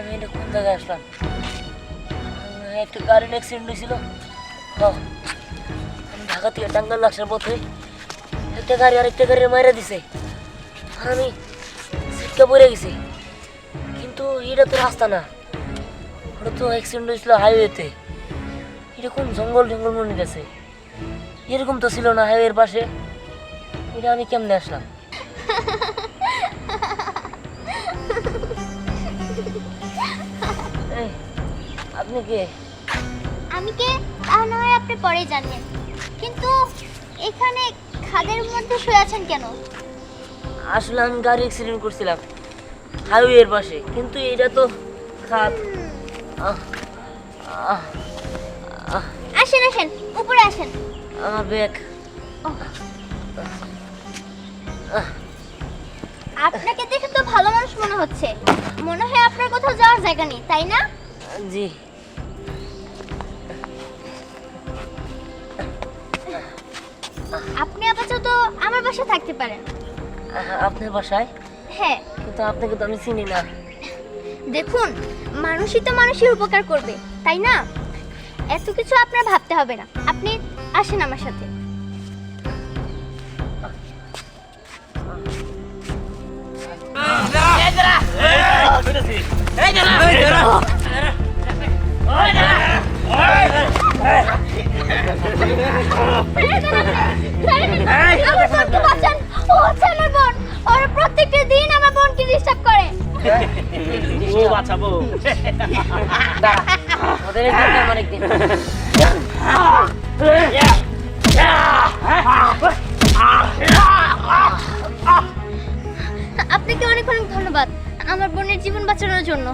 আমি এটা কোন জায়গায় আসলাম? একটা গাড়ির অ্যাক্সিডেন্ট হয়েছিল। আমি ঢাকা থেকে টাঙ্গাইল আসার পথে একটা গাড়ি আরেকটা গাড়ি মাইরা দিছে, আর আমি সিটকা পড়ে গেছি। কিন্তু এটা তো রাস্তা না, ওটা তো অ্যাক্সিডেন্ট হয়েছিল হাইওয়েতে। এরকম জঙ্গল জঙ্গল মনে গেছে, এরকম তো ছিল না হাইওয়ের পাশে। এটা আমি কেমনে আসলাম? এই, আপনি কে? আমি কে তা না হয় আপনি পরে জানবেন, কিন্তু এখানে খাদের মধ্যে শুয়ে আছেন কেন? আসলে আমি গাড়ি অ্যাক্সিডেন্ট করছিলাম হাইওয়ের পাশে, কিন্তু এটা তো খাদ। আহ, আহ, আহ, আসেন আসেন, উপরে আসেন। আমার ব্যাগ। আপনাকে দেখে তো ভালো মানুষ মনে হচ্ছে, মনে হয় আপনার কোথাও যাওয়ার জায়গা নেই, তাই না? জি। আপনি আপাতত আমার বাসায় থাকতে পারেন। আপনার বাসায়? হ্যাঁ। কিন্তু আপনাকে তো আমি চিনি না। দেখুন, মানুষই তো মানুষের উপকার করবে, তাই না? এত কিছু আপনার ভাবতে হবে না, আপনি আসেন আমার সাথে। আমার বোনকে বাঁচান, ও হচ্ছে আমার বোন। ওরা প্রত্যেকটা দিন আমার বোনকে ডিস্টার্ব করে। ও বাঁচাবো। ওদের একদিন আমার একদিন। আপনাকে অনেক অনেক ধন্যবাদ আমার বোনের জীবন বাঁচানোর জন্য।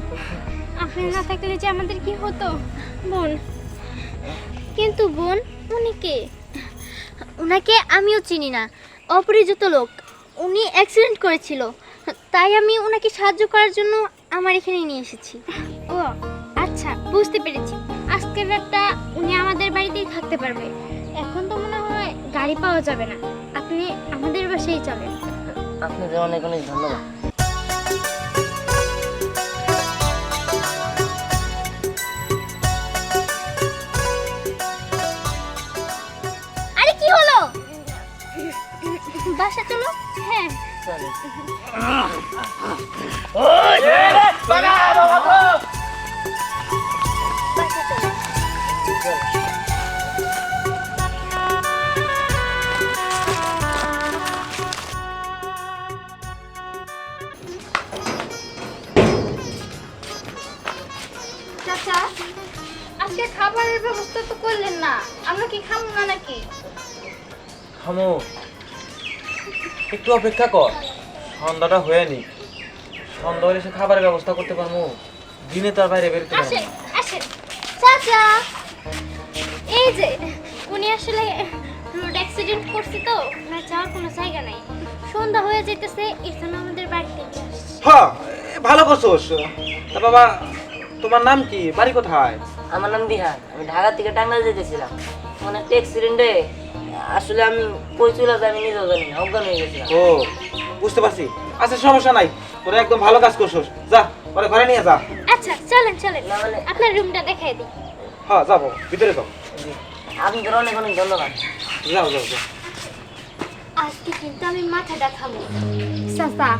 আপনি না থাকলে যে আমাদের কি হতো বোন। কিন্তু বোন, উনি কে? ওনাকে আমিও চিনি না, অপরিচিত লোক। উনি অ্যাক্সিডেন্ট করেছিল, তাই আমি ওনাকে সাহায্য করার জন্য আমার এখানে নিয়ে এসেছি। ও আচ্ছা, বুঝতে পেরেছি। আজকের রাতটা উনি আমাদের বাড়িতেই থাকতে পারবে। এখন তো মনে হয় গাড়ি পাওয়া যাবে না, আপনি আমাদের বাসায় চলেন। আপনাদের অনেক অনেক ধন্যবাদ। আরে কি হলো? বাসা চলো। হ্যাঁ চলে। বাসা চলো। চাচা, আজকে খাবারের ব্যবস্থা তো করলেন না, আমরা কি খাবো না নাকি? থামো, একটু অপেক্ষা কর, সন্ধ্যাটা হয়ে নি। সন্ধ্যা হলে সে খাবারের ব্যবস্থা করতে পারবো, দিনে তার বাইরে বেরোতে পারবো আসেন না। আসেন চাচা, এই যে উনি আসলে রোড অ্যাক্সিডেন্ট করছে তো, ওনার যাওয়ার কোনো জায়গা নাই। সন্ধ্যা হয়ে যেতেছে, এর জন্য আমাদের বাড়িতে নিয়ে আসছে। হ্যাঁ, ভালো করছোস। তা বাবা, তোমার নাম কি, বাড়ি কোথায়? আমার নাম বিহার, আমি ঢাকা থেকে টাঙ্গাইল যেতেছিলাম। মানে একটা অ্যাক্সিডেন্টে আসলে আমি কই চলে যাই আমি নিজেও জানি না, অজ্ঞান হয়ে গেছিলাম। ও, বুঝতে পারছি। আচ্ছা, সমস্যা নাই, তোরা একদম ভালো কাজ করছোস। যা, পরে ঘরে নিয়ে যা। আচ্ছা চলেন চলেন, না মানে আপনার রুমটা দেখাই দিই। হ্যাঁ, যাবো, ভিতরে যাও। জি, আপনাদের অনেক অনেক ধন্যবাদ। যাও যাও যাও। আজকে কিন্তু আমি মাথাটা খাবো। চাচা,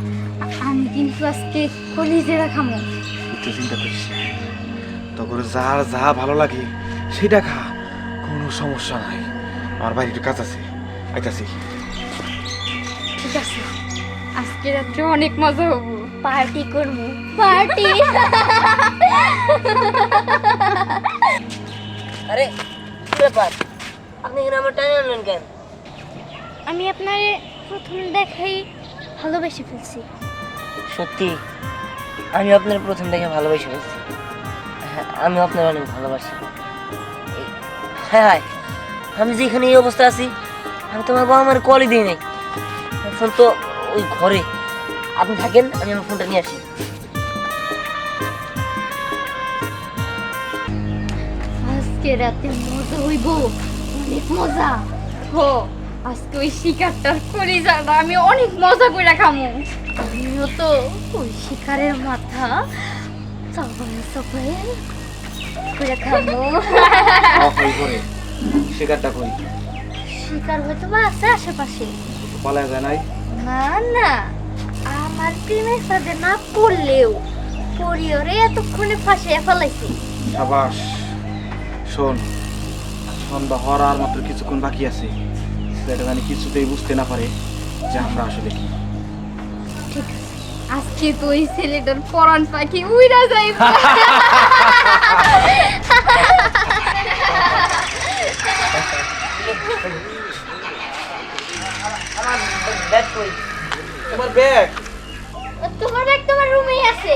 আমি কিন্তু আজকে কলিজেরা খামো। একটু চিন্তা করিস না, তোর যার যা ভালো লাগে সেটা খা, কোনো সমস্যা নাই। আমার বাড়ি একটু কাজ আছে, আইতাছি। ঠিক আছে, আজকে রাত্রে অনেক মজা হবো। পার্টি করবো, পার্টি। আরে কি ব্যাপার, আপনি এখানে আমার টানে আনলেন কেন? আমি আপনার প্রথম দেখাই ভালোবেসে ফেলছি। সত্যি আমি আপনার প্রথম দেখে ভালোবেসে ফেলছি। হ্যাঁ, আমি আপনার অনেক ভালোবাসি। হ্যাঁ হ্যাঁ, আমি যেখানে এই অবস্থা আছি, আমি তোমার বাবা আমার কলই দিই নাই। ফোন তো ওই ঘরে। আপনি থাকেন, আমি আমার ফোনটা নিয়ে আসি। আজকে রাতে মজা হইব, অনেক মজা। হো, আজকে ওই শিকারটার কলিজাটা আমি অনেক মজা করে খামো। আমিও তো ওই শিকারের মাথা সবাই করে খাবো। কই করে শিকারটা করি শিকার হয়তো বা আছে আশেপাশে। পালায় যায় নাই। না না, আমার প্রেমের সাথে না পড়লেও পরিওরে এতক্ষণে ফাঁসিয়ে ফেলাইছি। সাবাস। শোন, সন্ধ্যা হওয়ার আর মাত্র কিছুক্ষণ বাকি আছে। সেটা জানি কিছুতেই বুঝতে না পারে যে আমরা আসলে কি। ঠিক আছে, আজকে তো ওই ছেলেটার পরাণ পাখি উইরা যাইব। আমার ব্যাগ কই? তোমার ব্যাগ? তোমার ব্যাগ তোমার রুমেই আছে।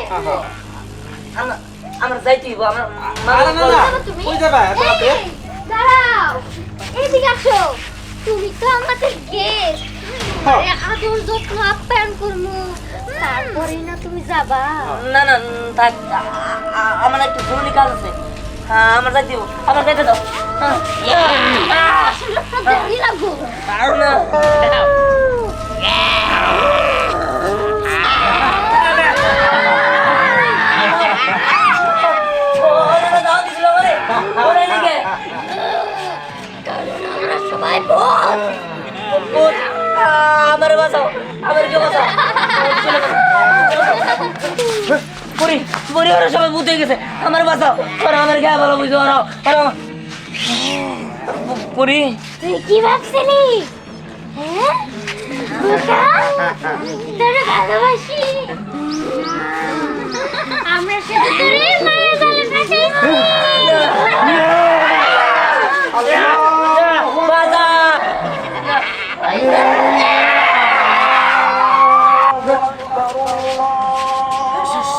আমার যাইতে হইব, আমার আরে না না, তুমি কই যাবা এত রাতে? এই, দাঁড়াও, এদিকে আসো। তুমি তো আমাদের গেস্ট, আদর যত্ন আপ্যায়ন করবো, তারপরে না তুমি যাবা। না না থাক, আমার একটু জরুরি কাজ আছে। আমার যাইতে হইব, আমার যাইতে দাও। আসলে তো দেরি লাগবো। আর না সবাই বল। আমার বাঁচাও, আমার কেউ বাঁচাও। পরি পরি ওরা সবাই বুঝে গেছে, আমার বাঁচাও। ওরা আমার গায়ে ভালো বুঝো, ওরা পরি। তুই কি ভাবছিলি? হ্যাঁ বোকা, তোরে ভালোবাসি। আমরা শুধু তোরে মায়ের জালে ফাঁসাইছি। বাঁচা।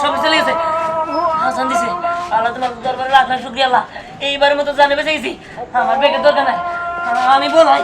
সব চলে গেছে, হাসান দিছে। আল্লাহ তোমার দরবারে লাখ লাখ শুক্রিয়া আল্লাহ, এইবারের মতো জানে বেঁচে গেছি। আমার বেগের দরকার নাই, আমি বলাই।